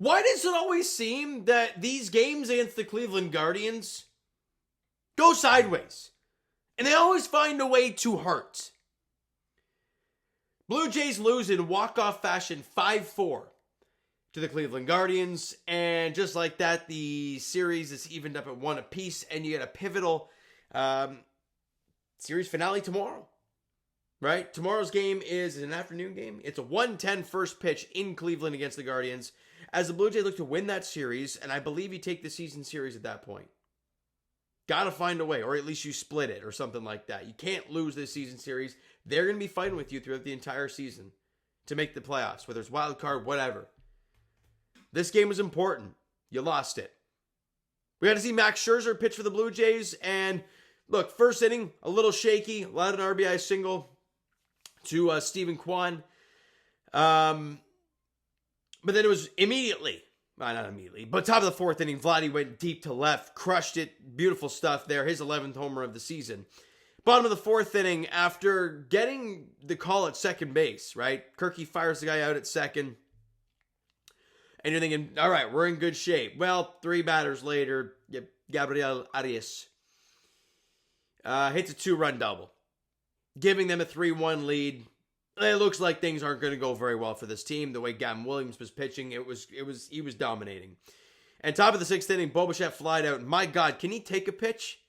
Why does it always seem that these games against the Cleveland Guardians go sideways? And they always find a way to hurt. Blue Jays lose in walk-off fashion 5-4 to the Cleveland Guardians. And just like that, the series is evened up at 1 apiece. And you get a pivotal series finale tomorrow. Right? Tomorrow's game is an afternoon game. It's a 1:10 first pitch in Cleveland against the Guardians. As the Blue Jays look to win that series, and I believe you take the season series at that point. Gotta find a way, or at least you split it, or something like that. You can't lose this season series. They're going to be fighting with you throughout the entire season to make the playoffs, whether it's wild card, whatever. This game was important. You lost it. We got to see Max Scherzer pitch for the Blue Jays, and look, first inning, a little shaky, allowed an RBI single to Stephen Kwan. But then it was immediately, well, not immediately, but top of the fourth inning, Vladdy went deep to left, crushed it. Beautiful stuff there. His 11th homer of the season. Bottom of the fourth inning, after getting the call at second base, right? Kirky fires the guy out at second. And you're thinking, all right, we're in good shape. Well, 3 batters later, Gabriel Arias hits a 2-run double, giving them a 3-1 lead. It looks like things aren't going to go very well for this team. The way Gavin Williams was pitching, he was dominating. And top of the 6th inning, Bo Bichette flied out. My God, can he take a pitch?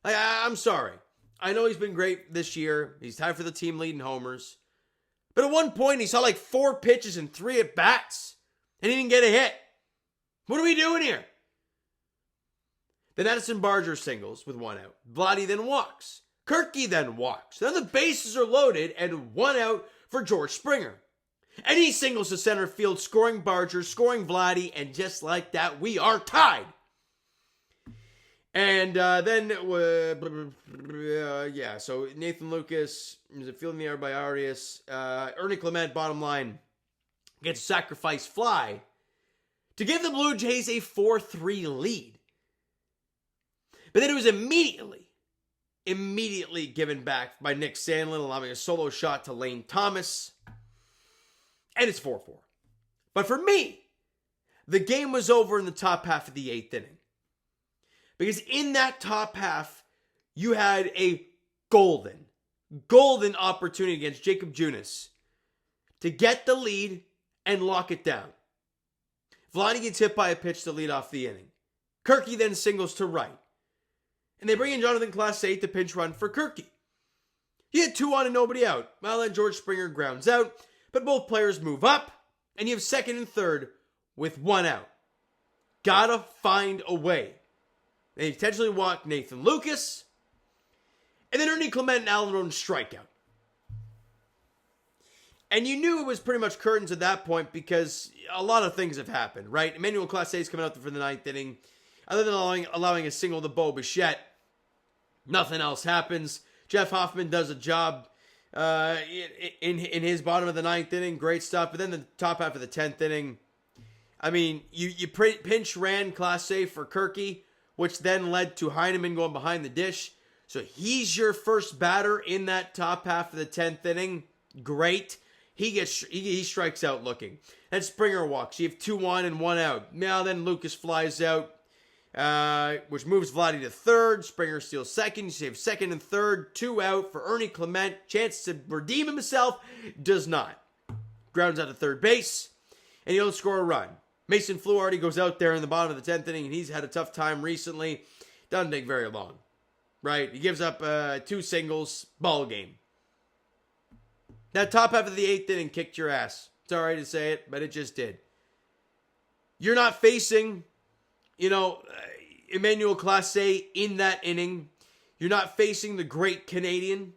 I'm sorry. I know he's been great this year. He's tied for the team lead in homers. But at one point, he saw like 4 pitches and 3 at-bats. And he didn't get a hit. What are we doing here? Then Addison Barger singles with 1 out. Vladdy then walks. Kirky then walks. Now the bases are loaded and 1 out for George Springer. And he singles to center field, scoring Barger, scoring Vladdy, and just like that, we are tied. And so Nathan Lucas is fielding the air by Arias. Ernie Clement, bottom line, gets a sacrifice fly to give the Blue Jays a 4-3 lead. But then it was immediately given back by Nick Sandlin, allowing a solo shot to Lane Thomas. And it's 4-4. But for me, the game was over in the top half of the 8th inning. Because in that top half, you had a golden opportunity against Jacob Junis to get the lead and lock it down. Vladdy gets hit by a pitch to lead off the inning. Kirky then singles to right. And they bring in Jonathan Clase to pinch run for Kirky. He had 2 on and nobody out. Well, then George Springer grounds out, but both players move up, and you have second and third with 1 out. Gotta find a way. They intentionally walk Nathan Lucas, and then Ernie Clement and Alan Roden strikeout. And you knew it was pretty much curtains at that point because a lot of things have happened, right? Emmanuel Clase is coming out for the 9th inning. Other than allowing a single to Bo Bichette, nothing else happens. Jeff Hoffman does a job in his bottom of the 9th inning. Great stuff. But then the top half of the 10th inning, I mean, you pinch ran Clase for Kirky, which then led to Heineman going behind the dish. So he's your first batter in that top half of the 10th inning. Great. He strikes out looking. And Springer walks. You have 2 on and 1 out. Now then Lucas flies out, which moves Vladdy to third. Springer steals second. You save second and third. 2 out for Ernie Clement. Chance to redeem himself. Does not. Grounds out to third base. And he'll score a run. Mason Fluharty goes out there in the bottom of the 10th inning, and he's had a tough time recently. Doesn't take very long, right? He gives up 2 singles, ball game. That top half of the 8th inning kicked your ass. Sorry to say it, but it just did. You're not facing, Emmanuel Clase in that inning. You're not facing the great Canadian.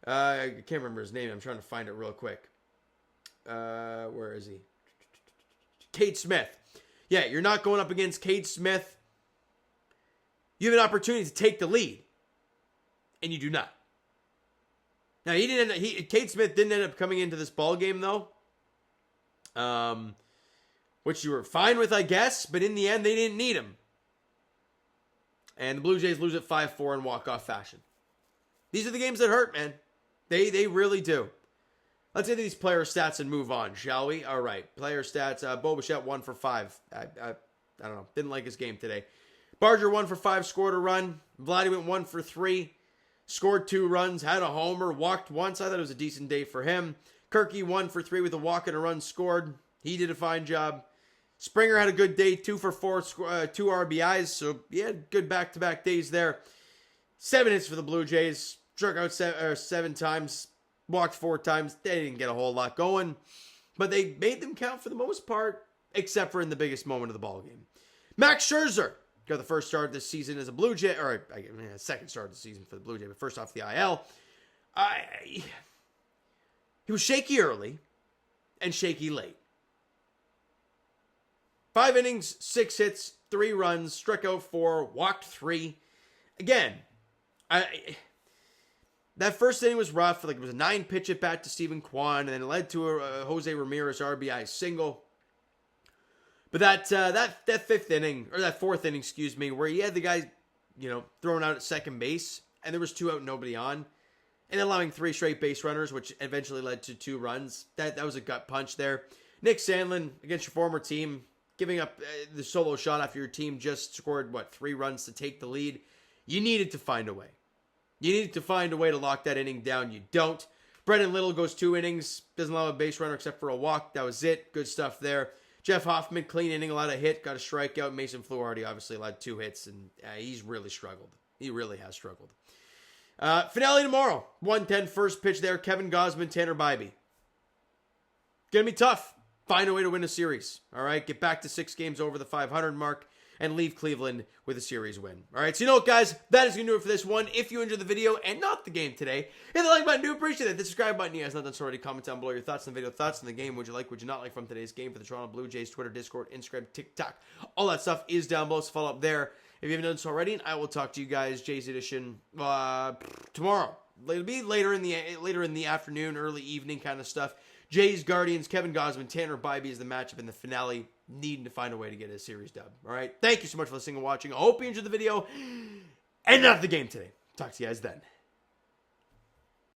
I can't remember his name. I'm trying to find it real quick. Where is he? Cade Smith. Yeah, you're not going up against Cade Smith. You have an opportunity to take the lead, and you do not. Now Cade Smith didn't end up coming into this ball game though, which you were fine with, I guess. But in the end, they didn't need him, and the Blue Jays lose at 5-4 in walk-off fashion. These are the games that hurt, man. They really do. Let's get these player stats and move on, shall we? All right, player stats. Bo Bichette 1 for 5. I don't know. Didn't like his game today. Barger 1 for 5, scored a run. Vladdy went 1 for 3, scored 2 runs, had a homer, walked once. I thought it was a decent day for him. Kirky 1 for 3 with a walk and a run scored. He did a fine job. Springer had a good day, 2 for 4, 2 RBIs. So he had good back-to-back days there. 7 hits for the Blue Jays. Struck out 7 times, walked 4 times. They didn't get a whole lot going, but they made them count for the most part, except for in the biggest moment of the ball game. Max Scherzer got the first start this season as a Blue Jay, or second start of the season for the Blue Jay, but first off the IL. He was shaky early and shaky late. 5 innings, 6 hits, 3 runs, struck out 4, walked 3. Again, that first inning was rough. Like, it was a 9-pitch at bat to Steven Kwan, and then it led to a Jose Ramirez RBI single. But that fifth inning, or that fourth inning, excuse me, where he had the guy, thrown out at second base, and there was 2 out, nobody on, and allowing 3 straight base runners, which eventually led to 2 runs. That was a gut punch there. Nick Sandlin against your former team, giving up the solo shot after your team just scored 3 runs to take the lead. You needed to find a way. You needed to find a way to lock that inning down. You don't. Brendan Little goes 2 innings, doesn't allow a base runner except for a walk. That was it. Good stuff there. Jeff Hoffman, clean inning, allowed a hit, got a strikeout. Mason Fluharty obviously allowed 2 hits, and he's really struggled. He really has struggled. Finale tomorrow. 1:10 first pitch there. Kevin Gausman, Tanner Bybee. Gonna be tough. Find a way to win a series. All right, get back to 6 games over the 500 mark and leave Cleveland with a series win. All right, so you know what, guys? That is going to do it for this one. If you enjoyed the video and not the game today, hit the like button. Do appreciate it. The subscribe button. You guys not done so already. Comment down below your thoughts on the video, thoughts on the game. Would you like, would you not like from today's game for the Toronto Blue Jays? Twitter, Discord, Instagram, TikTok. All that stuff is down below, so follow up there if you haven't done so already. And I will talk to you guys, Jays Edition, tomorrow. It'll be later in the afternoon, early evening kind of stuff. Jays, Guardians, Kevin Gausman, Tanner Bybee is the matchup in the finale. Needing to find a way to get a series dub. All right. Thank you so much for listening and watching. I hope you enjoyed the video and not the game today. Talk to you guys then.